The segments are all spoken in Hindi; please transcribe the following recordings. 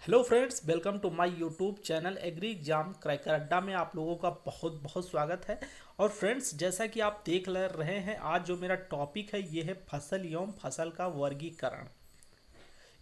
Hello friends, welcome to my YouTube channel agri exam cracker Adda में आप लोगों का बहुत बहुत स्वागत है। और फ्रेंड्स, जैसा कि आप देख ले रहे हैं, आज जो मेरा टॉपिक है ये है फसल एवं फसल का वर्गीकरण।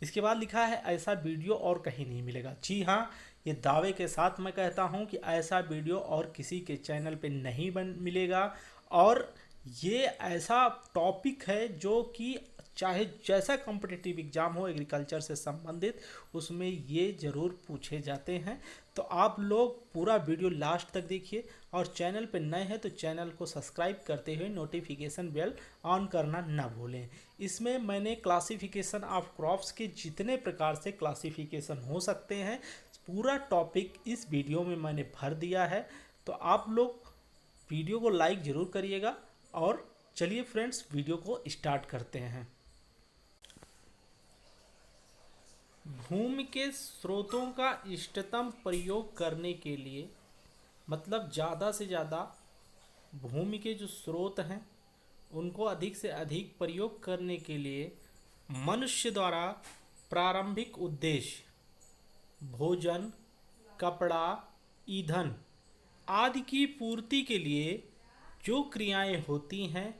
इसके बाद लिखा है ऐसा वीडियो और कहीं नहीं मिलेगा। जी हाँ, ये दावे के साथ मैं कहता हूँ कि ऐसा वीडियो और किसी के चैनल पे नहीं बन मिलेगा। और ये ऐसा टॉपिक है जो कि चाहे जैसा कॉम्पिटिटिव एग्ज़ाम हो एग्रीकल्चर से संबंधित, उसमें ये ज़रूर पूछे जाते हैं। तो आप लोग पूरा वीडियो लास्ट तक देखिए, और चैनल पे नए हैं तो चैनल को सब्सक्राइब करते हुए नोटिफिकेशन बेल ऑन करना ना भूलें। इसमें मैंने क्लासिफिकेशन ऑफ क्रॉप्स के जितने प्रकार से क्लासिफिकेशन हो सकते हैं, पूरा टॉपिक इस वीडियो में मैंने भर दिया है। तो आप लोग वीडियो को लाइक ज़रूर करिएगा। और चलिए फ्रेंड्स, वीडियो को स्टार्ट करते हैं। भूमि के स्रोतों का इष्टतम प्रयोग करने के लिए, मतलब ज़्यादा से ज़्यादा भूमि के जो स्रोत हैं उनको अधिक से अधिक प्रयोग करने के लिए मनुष्य द्वारा प्रारंभिक उद्देश्य भोजन, कपड़ा, ईंधन आदि की पूर्ति के लिए जो क्रियाएं होती हैं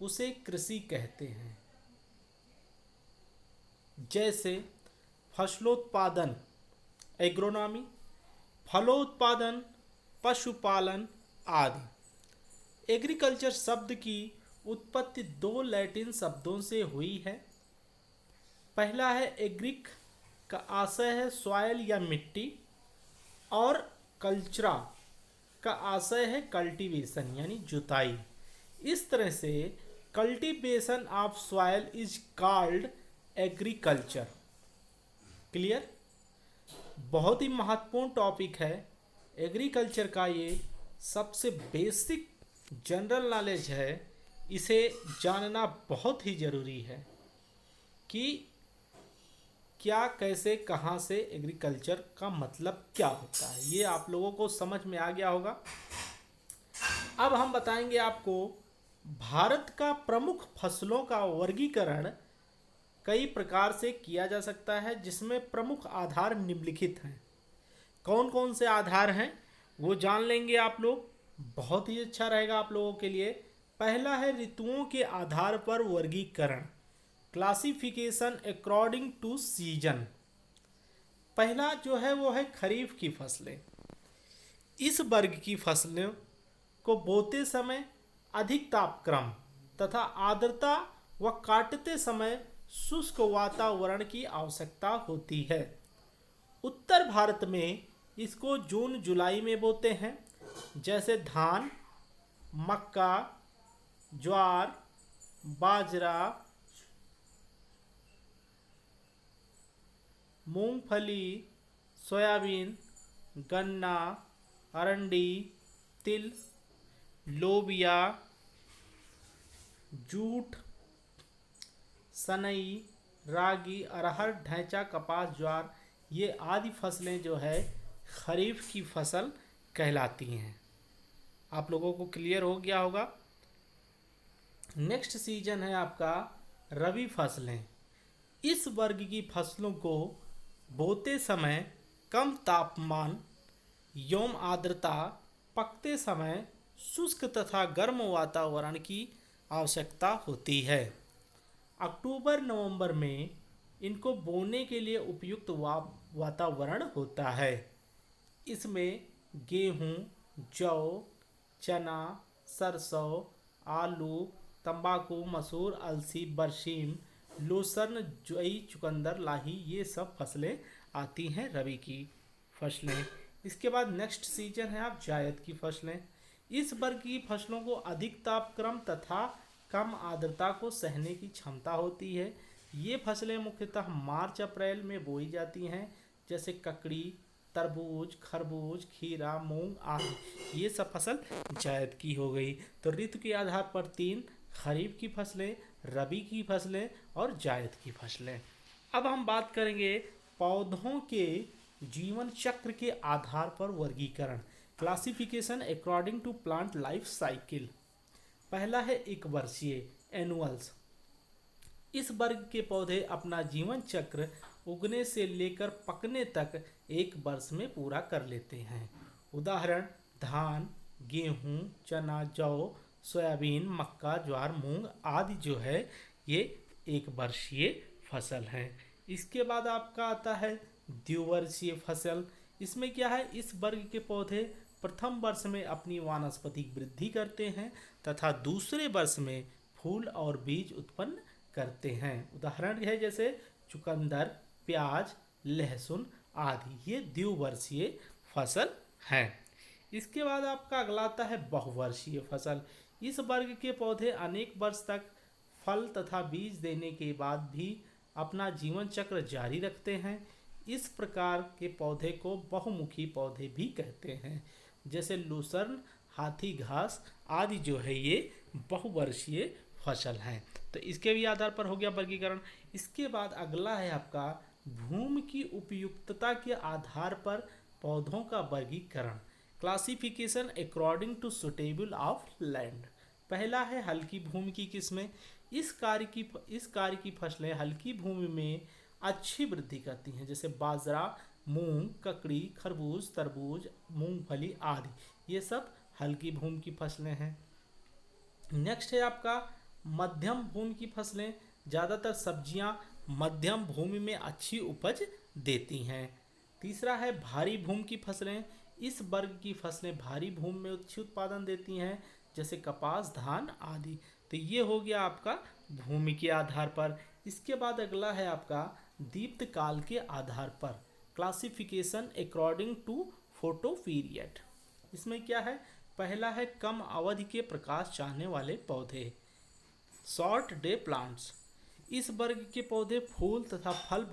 उसे कृषि कहते हैं। जैसे फसलोत्पादन एग्रोनॉमी, फलोत्पादन, पशुपालन आदि। एग्रीकल्चर शब्द की उत्पत्ति दो लैटिन शब्दों से हुई है। पहला है एग्रिक, का आशय है सॉइल या मिट्टी, और कल्चरा का आशय है कल्टीवेशन यानी जुताई। इस तरह से cultivation of soil is called agriculture. Clear? बहुत ही महत्वपूर्ण टॉपिक है एग्रीकल्चर का। ये सबसे बेसिक जनरल नॉलेज है, इसे जानना बहुत ही ज़रूरी है कि क्या, कैसे, कहाँ से, एग्रीकल्चर का मतलब क्या होता है। ये आप लोगों को समझ में आ गया होगा। अब हम बताएंगे आपको भारत का प्रमुख फसलों का वर्गीकरण कई प्रकार से किया जा सकता है, जिसमें प्रमुख आधार निम्नलिखित हैं। कौन कौन से आधार हैं वो जान लेंगे आप लोग, बहुत ही अच्छा रहेगा आप लोगों के लिए। पहला है ऋतुओं के आधार पर वर्गीकरण, क्लासिफिकेशन अकॉर्डिंग टू सीजन। पहला जो है वो है खरीफ की फसलें। इस वर्ग की फसलों को बोते समय अधिक तापक्रम तथा आर्द्रता व काटते समय शुष्क वातावरण की आवश्यकता होती है। उत्तर भारत में इसको जून जुलाई में बोते हैं, जैसे धान, मक्का, ज्वार, बाजरा, मूंगफली, सोयाबीन, गन्ना, अरंडी, तिल, लोबिया, जूट, सनई, रागी, अरहर, ढैंचा, कपास, ज्वार, ये आदि फसलें जो है खरीफ की फसल कहलाती हैं। आप लोगों को क्लियर हो गया होगा। नेक्स्ट सीजन है आपका रबी फसलें। इस वर्ग की फसलों को बोते समय कम तापमान एवं आर्द्रता, पकते समय शुष्क तथा गर्म वातावरण की आवश्यकता होती है। अक्टूबर नवंबर में इनको बोने के लिए उपयुक्त वातावरण होता है। इसमें गेहूँ, जौ, चना, सरसों, आलू, तंबाकू, मसूर, अलसी, बरसीम, लूसर्न, जई, चुकंदर, लाही, ये सब फसलें आती हैं रबी की फसलें। इसके बाद नेक्स्ट सीजन है आप जायद की फसलें। इस वर्ग की फसलों को अधिक तापक्रम तथा कम आर्द्रता को सहने की क्षमता होती है। ये फसलें मुख्यतः मार्च अप्रैल में बोई जाती हैं, जैसे ककड़ी, तरबूज, खरबूज, खीरा, मूंग आदि। ये सब फसल जायद की हो गई। तो ऋतु के आधार पर तीन, खरीफ की फसलें, रबी की फसलें और जायद की फसलें। अब हम बात करेंगे पौधों के जीवन चक्र के आधार पर वर्गीकरण, classification according to plant life cycle. पहला है एक वर्षीय एनुअल्स। इस वर्ग के पौधे अपना जीवन चक्र उगने से लेकर पकने तक एक वर्ष में पूरा कर लेते हैं। उदाहरण धान, गेहूं, चना, जौ, सोयाबीन, मक्का, ज्वार, मूंग आदि जो है ये एक वर्षीय फसल है। इसके बाद आपका आता है द्विवर्षीय फसल। इसमें क्या है, इस वर्ग के पौधे प्रथम वर्ष में अपनी वानस्पतिक वृद्धि करते हैं तथा दूसरे वर्ष में फूल और बीज उत्पन्न करते हैं। उदाहरण है जैसे चुकंदर, प्याज, लहसुन आदि, ये द्विवर्षीय फसल है। इसके बाद आपका अगला आता है बहुवर्षीय फसल। इस वर्ग के पौधे अनेक वर्ष तक फल तथा बीज देने के बाद भी अपना जीवन चक्र जारी रखते हैं। इस प्रकार के पौधे को बहुमुखी पौधे भी कहते हैं। जैसे लूसर्न, हाथी घास आदि जो है ये बहुवर्षीय फसल हैं। तो इसके भी आधार पर हो गया वर्गीकरण। इसके बाद अगला है आपका भूमि की उपयुक्तता के आधार पर पौधों का वर्गीकरण, classification according to suitable of land. पहला है हल्की भूमि की किस्में। इस कार्य की फसलें हल्की भूमि में अच्छी वृद्धि करती हैं, जैसे बाजरा, मूंग, ककड़ी, खरबूज, तरबूज, मूंगफली आदि, ये सब हल्की भूमि की फसलें हैं। नेक्स्ट है आपका मध्यम भूमि की फसलें। ज़्यादातर सब्जियां मध्यम भूमि में अच्छी उपज देती हैं। तीसरा है भारी भूमि की फसलें। इस वर्ग की फसलें भारी भूमि में अच्छी उत्पादन देती हैं, जैसे कपास, धान आदि। तो ये हो गया आपका भूमि के आधार पर। इसके बाद अगला है आपका दीप्तकाल के आधार पर, classification according to photoperiod. इसमें क्या है, पहला है कम अवधि के प्रकाश चाहने वाले पौधे, शॉर्ट डे प्लांट्स। इस वर्ग के पौधे फूल तथा फल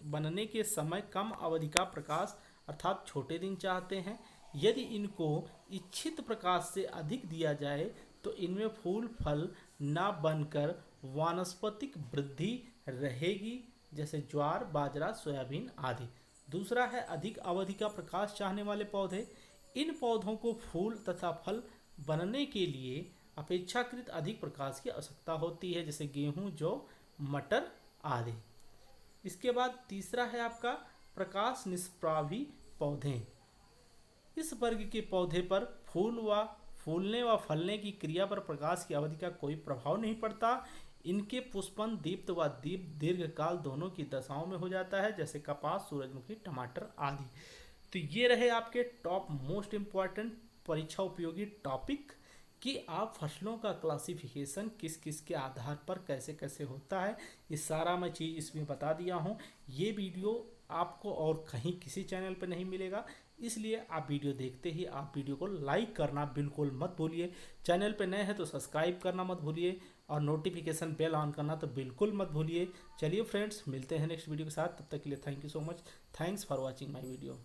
बनने के समय कम अवधि का प्रकाश अर्थात छोटे दिन चाहते हैं। यदि इनको इच्छित प्रकाश से अधिक दिया जाए तो इनमें फूल फल न बनकर वानस्पतिक वृद्धि रहेगी, जैसे ज्वार, बाजरा, सोयाबीन आदि। दूसरा है अधिक अवधि का प्रकाश चाहने वाले पौधे। इन पौधों को फूल तथा फल बनने के लिए अपेक्षाकृत अधिक प्रकाश की आवश्यकता होती है, जैसे गेहूं, जौ, मटर आदि। इसके बाद तीसरा है आपका प्रकाश निष्प्रावी पौधे। इस वर्ग के पौधे पर फूलने व फलने की क्रिया पर प्रकाश की अवधि का कोई प्रभाव नहीं पड़ता। इनके पुष्पन दीप्त व दीर्घकाल दोनों की दशाओं में हो जाता है, जैसे कपास, सूरजमुखी, टमाटर आदि। तो ये रहे आपके टॉप मोस्ट इम्पॉर्टेंट परीक्षा उपयोगी टॉपिक कि आप फसलों का क्लासिफिकेशन किस किस के आधार पर कैसे कैसे होता है, ये सारा मैं चीज़ इसमें बता दिया हूँ। ये वीडियो आपको और कहीं किसी चैनल पर नहीं मिलेगा, इसलिए आप वीडियो देखते ही आप वीडियो को लाइक करना बिल्कुल मत भूलिए। चैनल पे नए हैं तो सब्सक्राइब करना मत भूलिए और नोटिफिकेशन बेल ऑन करना तो बिल्कुल मत भूलिए। चलिए फ्रेंड्स, मिलते हैं नेक्स्ट वीडियो के साथ, तब तक के लिए thank you so much. Thanks for watching my video.